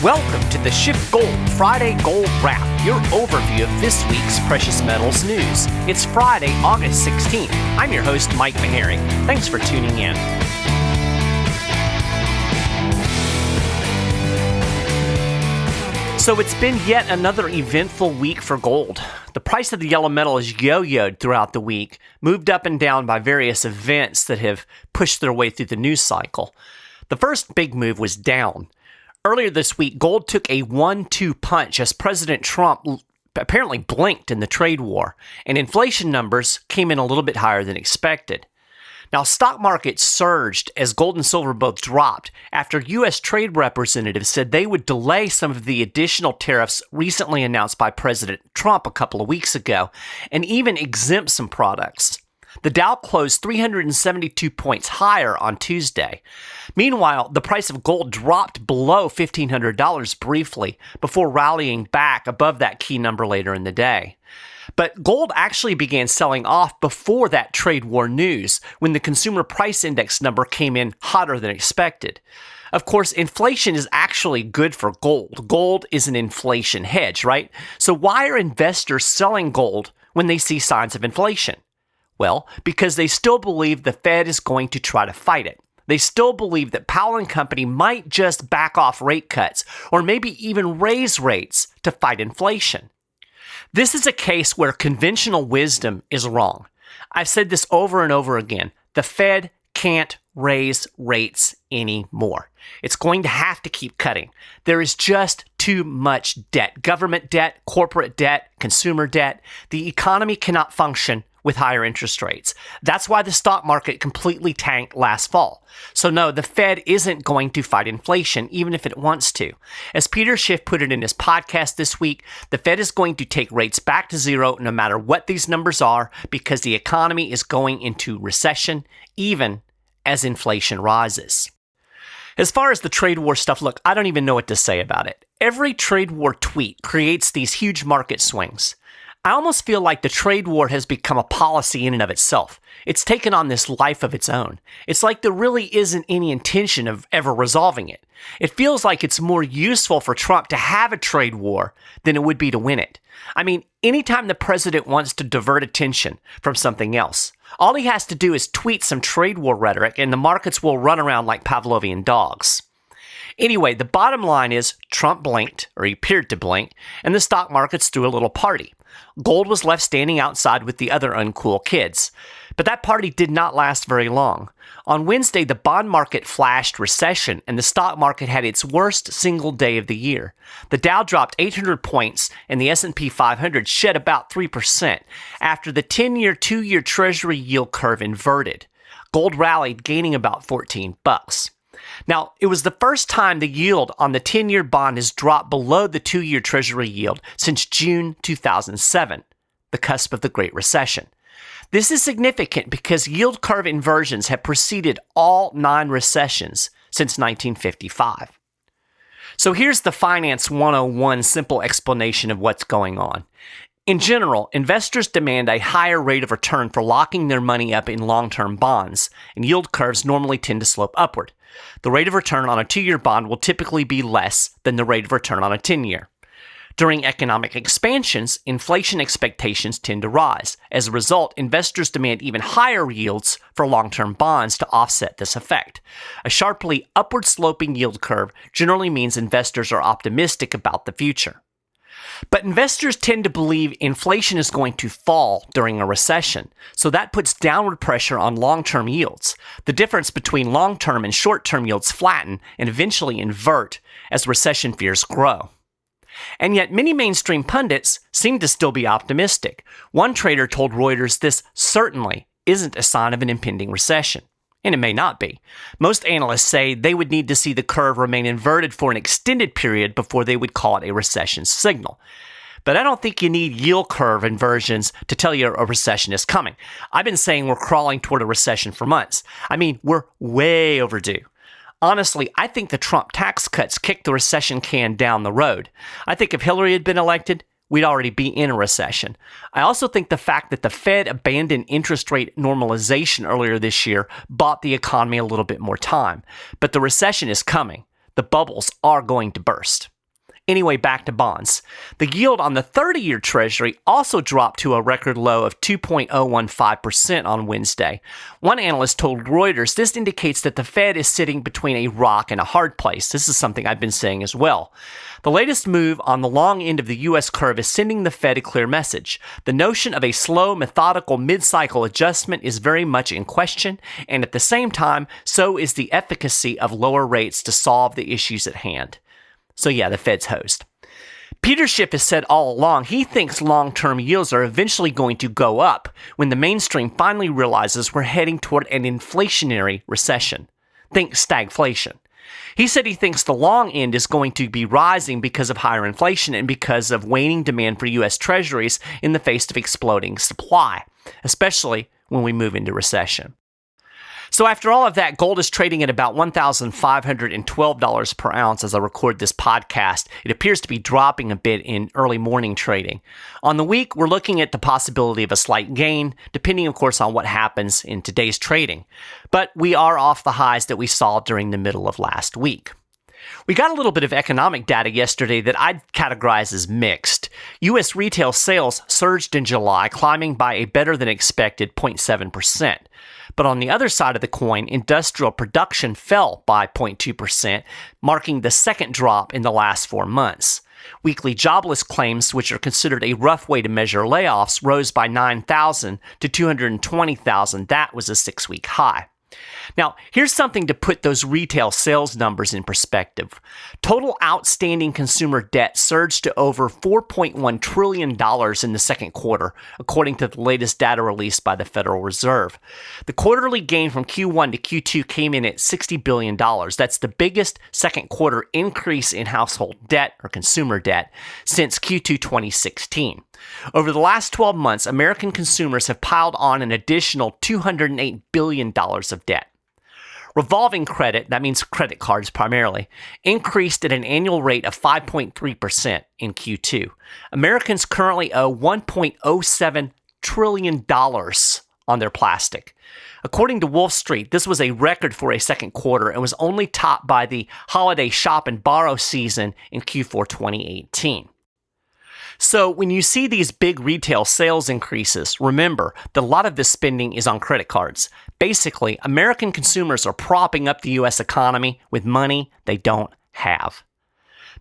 Welcome to the SchiffGold Friday Gold Wrap, your overview of this week's precious metals news. It's Friday, August 16th. I'm your host, Mike Maharry. Thanks for tuning in. So it's been yet another eventful week for gold. The price of the yellow metal has yo-yoed throughout the week, moved up and down by various events that have pushed their way through the news cycle. The first big move was down. Earlier this week, gold took a 1-2 punch as President Trump apparently blinked in the trade war, and inflation numbers came in a little bit higher than expected. Now, stock markets surged as gold and silver both dropped after U.S. trade representatives said they would delay some of the additional tariffs recently announced by President Trump a couple of weeks ago, and even exempt some products. The Dow closed 372 points higher on Tuesday. Meanwhile, the price of gold dropped below $1,500 briefly before rallying back above that key number later in the day. But gold actually began selling off before that trade war news, when the consumer price index number came in hotter than expected. Of course, inflation is actually good for gold. Gold is an inflation hedge, right? So why are investors selling gold when they see signs of inflation? Well, because they still believe the Fed is going to try to fight it. They still believe that Powell and company might just back off rate cuts, or maybe even raise rates to fight inflation. This is a case where conventional wisdom is wrong. I've said this over and over again. The Fed can't raise rates anymore. It's going to have to keep cutting. There is just too much debt. Government debt, corporate debt, consumer debt. The economy cannot function with higher interest rates. That's why the stock market completely tanked last fall. So no, the Fed isn't going to fight inflation, even if it wants to. As Peter Schiff put it in his podcast this week, the Fed is going to take rates back to zero no matter what these numbers are, because the economy is going into recession, even as inflation rises. As far as the trade war stuff, look, I don't even know what to say about it. Every trade war tweet creates these huge market swings. I almost feel like the trade war has become a policy in and of itself. It's taken on this life of its own. It's like there really isn't any intention of ever resolving it. It feels like it's more useful for Trump to have a trade war than it would be to win it. I mean, anytime the president wants to divert attention from something else, all he has to do is tweet some trade war rhetoric and the markets will run around like Pavlovian dogs. Anyway, the bottom line is Trump blinked, or he appeared to blink, and the stock markets threw a little party. Gold was left standing outside with the other uncool kids. But that party did not last very long. On Wednesday, the bond market flashed recession, and the stock market had its worst single day of the year. The Dow dropped 800 points, and the S&P 500 shed about 3% after the 10-year, 2-year Treasury yield curve inverted. Gold rallied, gaining about $14. Now, it was the first time the yield on the 10-year bond has dropped below the 2-year Treasury yield since June 2007, the cusp of the Great Recession. This is significant because yield curve inversions have preceded all 9 recessions since 1955. So here's the Finance 101 simple explanation of what's going on. In general, investors demand a higher rate of return for locking their money up in long-term bonds, and yield curves normally tend to slope upward. The rate of return on a 2-year bond will typically be less than the rate of return on a 10-year. During economic expansions, inflation expectations tend to rise. As a result, investors demand even higher yields for long-term bonds to offset this effect. A sharply upward-sloping yield curve generally means investors are optimistic about the future. But investors tend to believe inflation is going to fall during a recession, so that puts downward pressure on long-term yields. The difference between long-term and short-term yields flatten and eventually invert as recession fears grow. And yet many mainstream pundits seem to still be optimistic. One trader told Reuters this certainly isn't a sign of an impending recession. And it may not be. Most analysts say they would need to see the curve remain inverted for an extended period before they would call it a recession signal. But I don't think you need yield curve inversions to tell you a recession is coming. I've been saying we're crawling toward a recession for months. I mean, we're way overdue. Honestly, I think the Trump tax cuts kicked the recession can down the road. I think if Hillary had been elected, we'd already be in a recession. I also think the fact that the Fed abandoned interest rate normalization earlier this year bought the economy a little bit more time. But the recession is coming. The bubbles are going to burst. Anyway, back to bonds. The yield on the 30-year Treasury also dropped to a record low of 2.015% on Wednesday. One analyst told Reuters this indicates that the Fed is sitting between a rock and a hard place. This is something I've been saying as well. The latest move on the long end of the U.S. curve is sending the Fed a clear message. The notion of a slow, methodical mid-cycle adjustment is very much in question, and at the same time, so is the efficacy of lower rates to solve the issues at hand. So yeah, the Fed's hosed. Peter Schiff has said all along he thinks long-term yields are eventually going to go up when the mainstream finally realizes we're heading toward an inflationary recession. Think stagflation. He said he thinks the long end is going to be rising because of higher inflation and because of waning demand for U.S. Treasuries in the face of exploding supply, especially when we move into recession. So after all of that, gold is trading at about $1,512 per ounce as I record this podcast. It appears to be dropping a bit in early morning trading. On the week, we're looking at the possibility of a slight gain, depending, of course, on what happens in today's trading. But we are off the highs that we saw during the middle of last week. We got a little bit of economic data yesterday that I'd categorize as mixed. U.S. retail sales surged in July, climbing by a better-than-expected 0.7%. But on the other side of the coin, industrial production fell by 0.2%, marking the second drop in the last 4 months. Weekly jobless claims, which are considered a rough way to measure layoffs, rose by 9,000 to 220,000. That was a 6-week high. Now, here's something to put those retail sales numbers in perspective. Total outstanding consumer debt surged to over $4.1 trillion in the second quarter, according to the latest data released by the Federal Reserve. The quarterly gain from Q1 to Q2 came in at $60 billion. That's the biggest second quarter increase in household debt or consumer debt since Q2 2016. Over the last 12 months, American consumers have piled on an additional $208 billion of debt. Revolving credit, that means credit cards primarily, increased at an annual rate of 5.3% in Q2. Americans currently owe $1.07 trillion on their plastic. According to Wall Street, this was a record for a second quarter and was only topped by the holiday shop and borrow season in Q4 2018. So when you see these big retail sales increases, remember that a lot of this spending is on credit cards. Basically, American consumers are propping up the U.S. economy with money they don't have.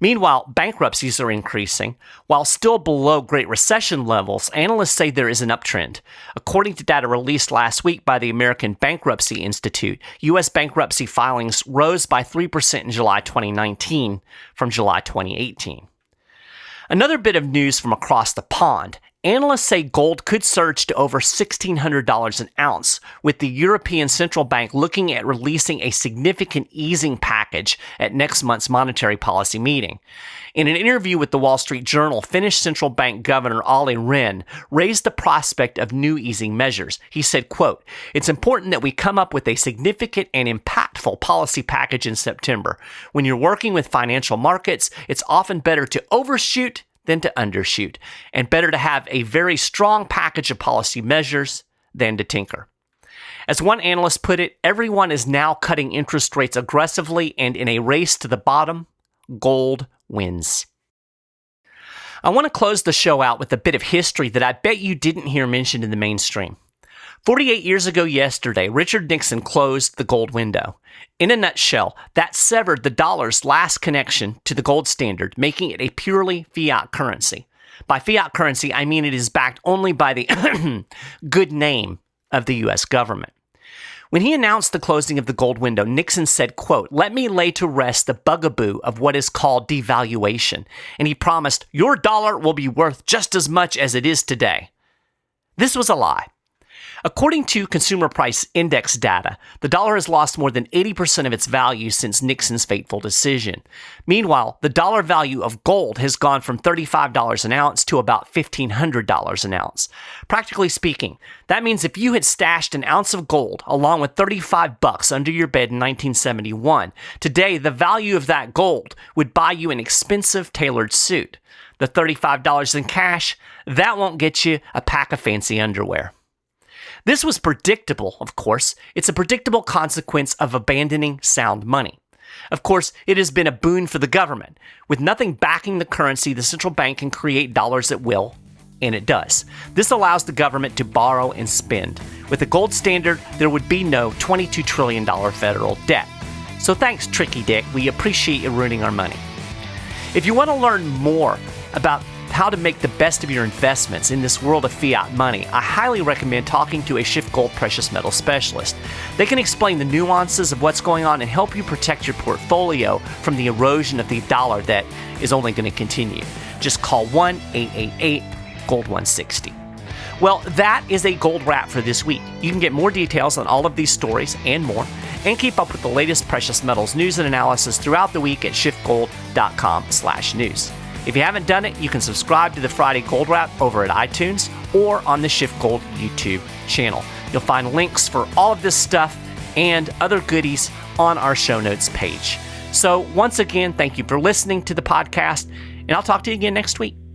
Meanwhile, bankruptcies are increasing. While still below Great Recession levels, analysts say there is an uptrend. According to data released last week by the American Bankruptcy Institute, U.S. bankruptcy filings rose by 3% in July 2019 from July 2018. Another bit of news from across the pond. Analysts say gold could surge to over $1,600 an ounce, with the European Central Bank looking at releasing a significant easing package at next month's monetary policy meeting. In an interview with the Wall Street Journal, Finnish Central Bank Governor Olli Rehn raised the prospect of new easing measures. He said, quote, "It's important that we come up with a significant and impactful policy package in September. When you're working with financial markets, it's often better to overshoot than to undershoot, and better to have a very strong package of policy measures than to tinker." As one analyst put it, everyone is now cutting interest rates aggressively, and in a race to the bottom, gold wins. I want to close the show out with a bit of history that I bet you didn't hear mentioned in the mainstream. 48 years ago yesterday, Richard Nixon closed the gold window. In a nutshell, that severed the dollar's last connection to the gold standard, making it a purely fiat currency. By fiat currency, I mean it is backed only by the good name of the U.S. government. When he announced the closing of the gold window, Nixon said, quote, "Let me lay to rest the bugaboo of what is called devaluation." And he promised, "Your dollar will be worth just as much as it is today." This was a lie. According to Consumer Price Index data, the dollar has lost more than 80% of its value since Nixon's fateful decision. Meanwhile, the dollar value of gold has gone from $35 an ounce to about $1,500 an ounce. Practically speaking, that means if you had stashed an ounce of gold along with $35 under your bed in 1971, today the value of that gold would buy you an expensive tailored suit. The $35 in cash, that won't get you a pack of fancy underwear. This was predictable, of course. It's a predictable consequence of abandoning sound money. Of course, it has been a boon for the government. With nothing backing the currency, the central bank can create dollars at will, and it does. This allows the government to borrow and spend. With the gold standard, there would be no $22 trillion federal debt. So thanks, Tricky Dick. We appreciate you ruining our money. If you want to learn more about how to make the best of your investments in this world of fiat money, I highly recommend talking to a SchiffGold precious metal specialist. They can explain the nuances of what's going on and help you protect your portfolio from the erosion of the dollar that is only going to continue. Just call 1-888-GOLD-160. Well, that is a gold wrap for this week. You can get more details on all of these stories and more, and keep up with the latest precious metals news and analysis throughout the week at SchiffGold.com/news. If you haven't done it, you can subscribe to the Friday Gold Wrap over at iTunes or on the SchiffGold YouTube channel. You'll find links for all of this stuff and other goodies on our show notes page. So once again, thank you for listening to the podcast, and I'll talk to you again next week.